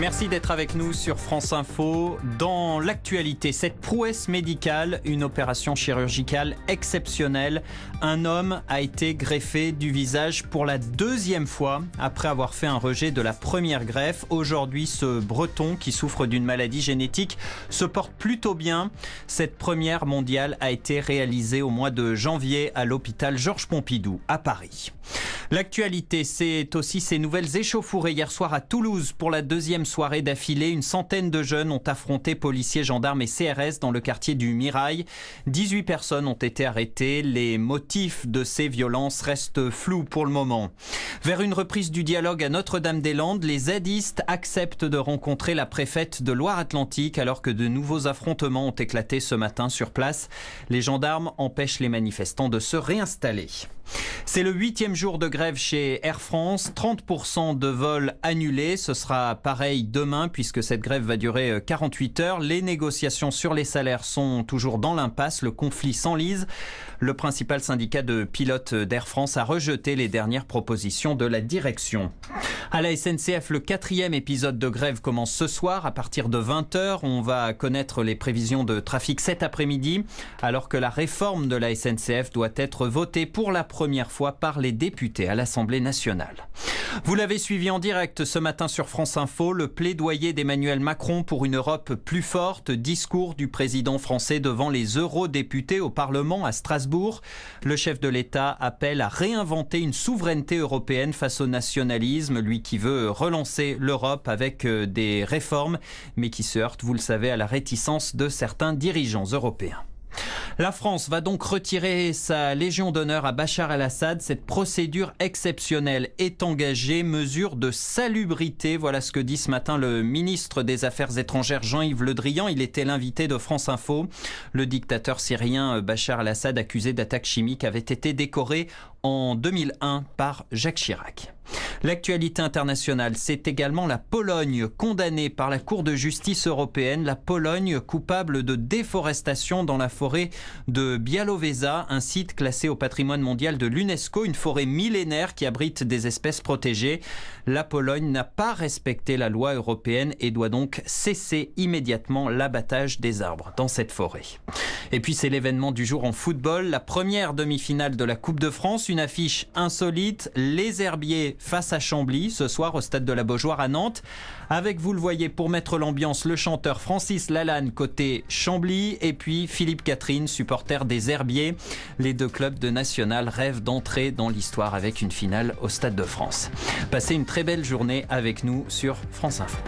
Merci d'être avec nous sur France Info. Dans l'actualité, cette prouesse médicale, une opération chirurgicale exceptionnelle. Un homme a été greffé du visage pour la deuxième fois après avoir fait un rejet de la première greffe. Aujourd'hui, ce Breton qui souffre d'une maladie génétique se porte plutôt bien. Cette première mondiale a été réalisée au mois de janvier à l'hôpital Georges Pompidou à Paris. L'actualité, c'est aussi ces nouvelles échauffourées hier soir à Toulouse. Pour la deuxième soirée d'affilée, une centaine de jeunes ont affronté policiers, gendarmes et CRS dans le quartier du Mirail. 18 personnes ont été arrêtées. Les motifs de ces violences restent flous pour le moment. Vers une reprise du dialogue à Notre-Dame-des-Landes, les zadistes acceptent de rencontrer la préfète de Loire-Atlantique alors que de nouveaux affrontements ont éclaté ce matin sur place. Les gendarmes empêchent les manifestants de se réinstaller. C'est le 8e jour de grève chez Air France, 30% de vols annulés. Ce sera pareil demain puisque cette grève va durer 48 heures. Les négociations sur les salaires sont toujours dans l'impasse, le conflit s'enlise. Le principal syndicat de pilotes d'Air France a rejeté les dernières propositions de la direction. À la SNCF, le 4e épisode de grève commence ce soir à partir de 20h. On va connaître les prévisions de trafic cet après-midi alors que la réforme de la SNCF doit être votée pour la première fois par les députés à l'Assemblée nationale. Vous l'avez suivi en direct ce matin sur France Info, le plaidoyer d'Emmanuel Macron pour une Europe plus forte, discours du président français devant les eurodéputés au Parlement à Strasbourg. Le chef de l'État appelle à réinventer une souveraineté européenne face au nationalisme, lui qui veut relancer l'Europe avec des réformes, mais qui se heurte, vous le savez, à la réticence de certains dirigeants européens. La France va donc retirer sa Légion d'honneur à Bachar el-Assad. Cette procédure exceptionnelle est engagée, mesure de salubrité. Voilà ce que dit ce matin le ministre des Affaires étrangères Jean-Yves Le Drian. Il était l'invité de France Info. Le dictateur syrien Bachar el-Assad, accusé d'attaques chimiques, avait été décoré en 2001 par Jacques Chirac. L'actualité internationale, c'est également la Pologne, condamnée par la Cour de justice européenne. La Pologne coupable de déforestation dans la forêt de Białowieża, un site classé au patrimoine mondial de l'UNESCO, une forêt millénaire qui abrite des espèces protégées. La Pologne n'a pas respecté la loi européenne et doit donc cesser immédiatement l'abattage des arbres dans cette forêt. Et puis c'est l'événement du jour en football, la première demi-finale de la Coupe de France, une affiche insolite, les Herbiers face à Chambly, ce soir au stade de la Beaujoire à Nantes. Avec, vous le voyez, pour mettre l'ambiance, le chanteur Francis Lalanne côté Chambly et puis Philippe Catherine, supporter des Herbiers. Les deux clubs de National rêvent d'entrer dans l'histoire avec une finale au Stade de France. Passez une très belle journée avec nous sur France Info.